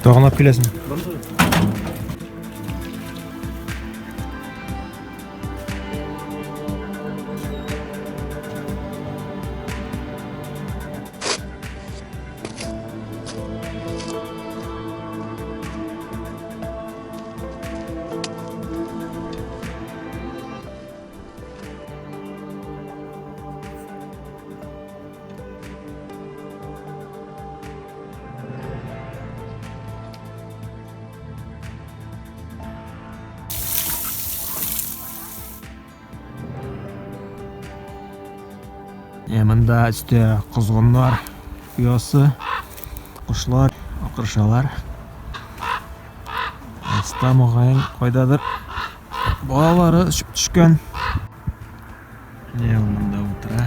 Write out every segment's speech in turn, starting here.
Тоғынап келесің. Мында үсте құзғындар ұясы, құшлар, ақыршалар. Аста мұғайын қойдадыр балалары үшіп түшкен. Мында отыра.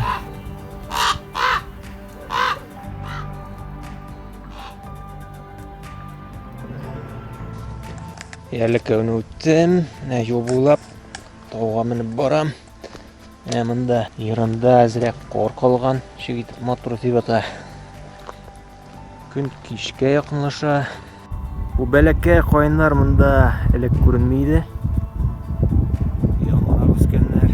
Ерлік өні өттім, жол болап, тауға мініп барам. Мында ерінді әзірек қорқылған шегейтіп моторы тебата. Күн кешке яқынлаша. Бұл бәләккәй қойындар мында әлік көрінмейді. Яңырақ өскенлер.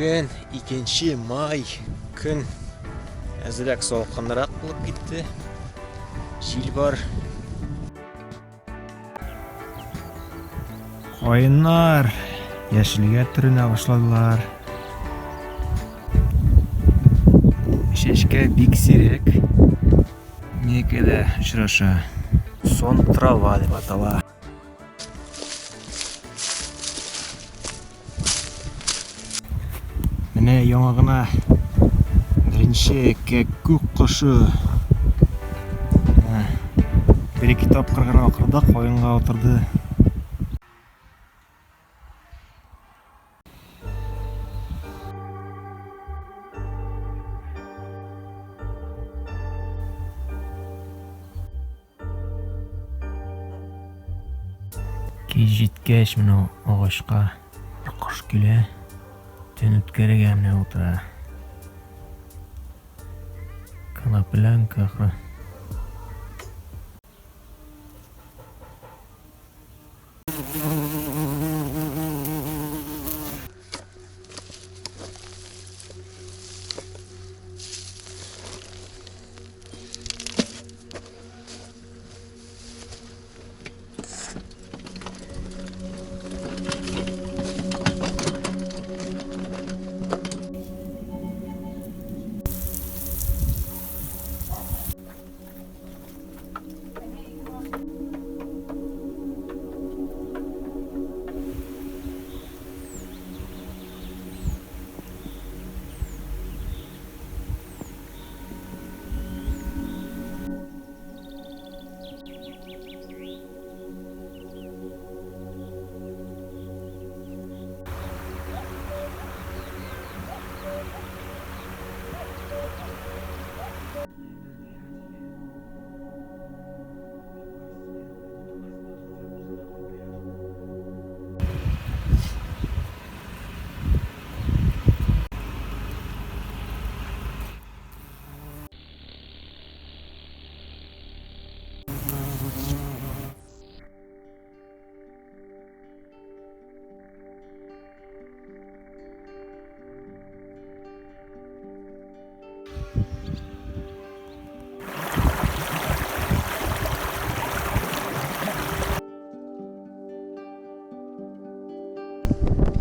Бүгін 2 май күн әзірек солқынырақ болып кетті. Жел бар. Қойындар яшілге түріне башладылар. Шешке бик сирек. Некеде ұшыраша. Сон трава деп атала. Міне яңағына бірінші көк құшы. Бір-екі тапқырға ақырда қойынға отырды. Кез жеткеш мына ағашқа бір құш келе. Түн өткерек әміне отыра. Қалапылан қақы.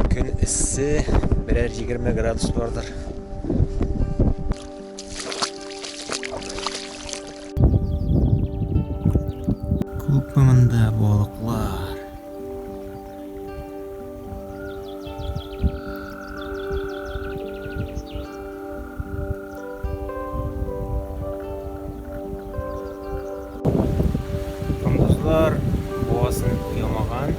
Күн ісі бірер 20 градус бардыр. Көпімінде балықлар. Арқасын ұямаған.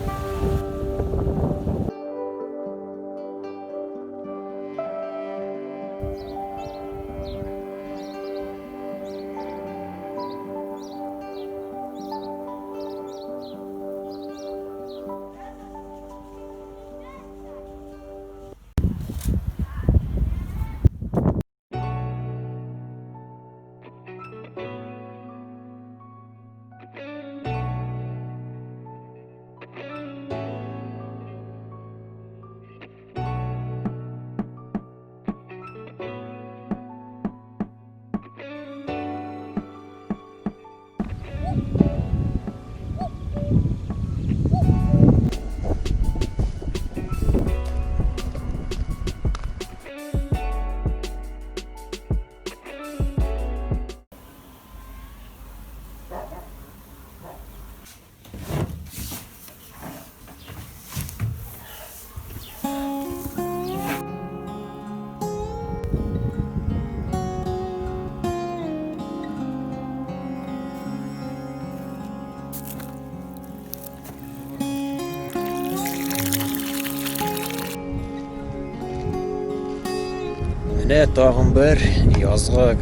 Менә тагын бер язгы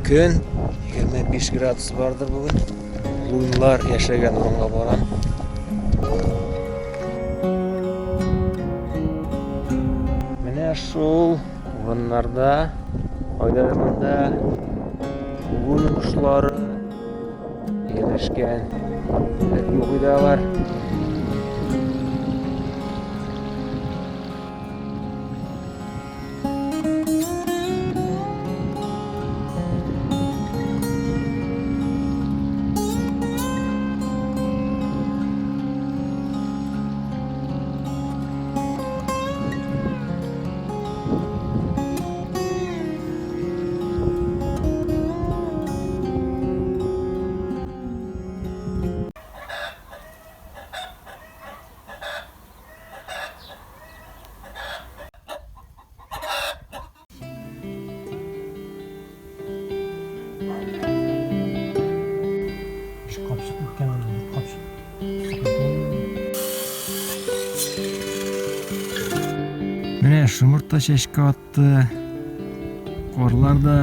көн, 25 градус бардыр бүген. Луйлар яшәгән урынга барам. Менә шул урыннарда, айдарында күн кошлары yerleşken юк идалар. Менә шымырта чәчкә атты. Корлар да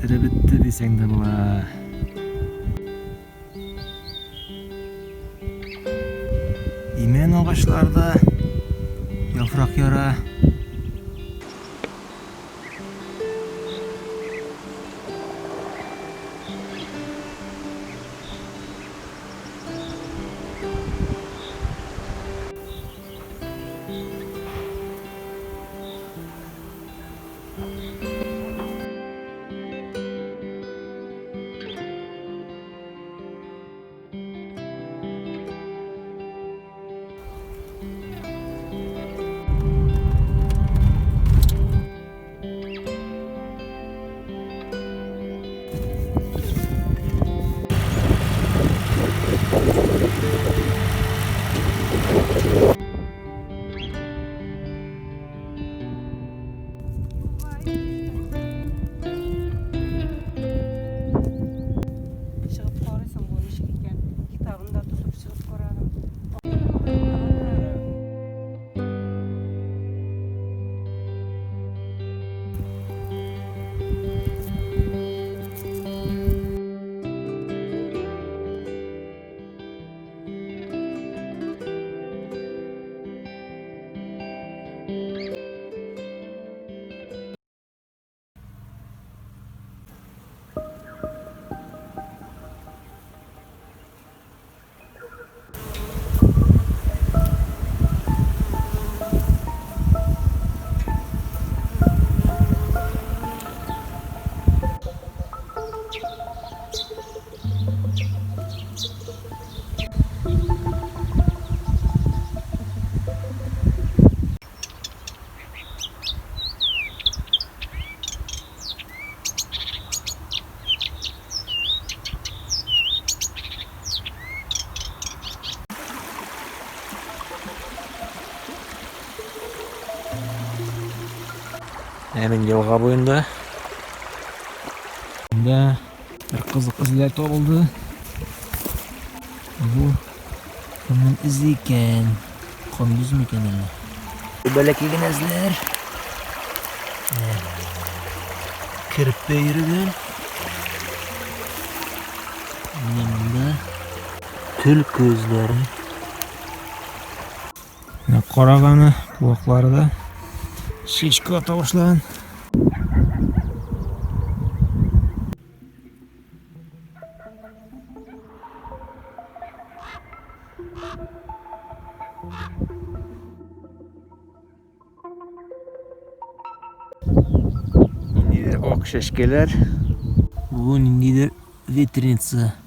эре бетте дисәң дә була. Имән агачларда яфрак яра. Hemen yılga boyunda. Bir kızık izler oldu. Bu Kimning izi ekan? Qunduzmi ekan ana? Balaki ginazlar. Kirib yurgan. Mana bunda til ko'zlari. Qarag'ani quloqlarida shishka tovushlan. Nindidir oq shashkalar. Bu nindidir vetriniца.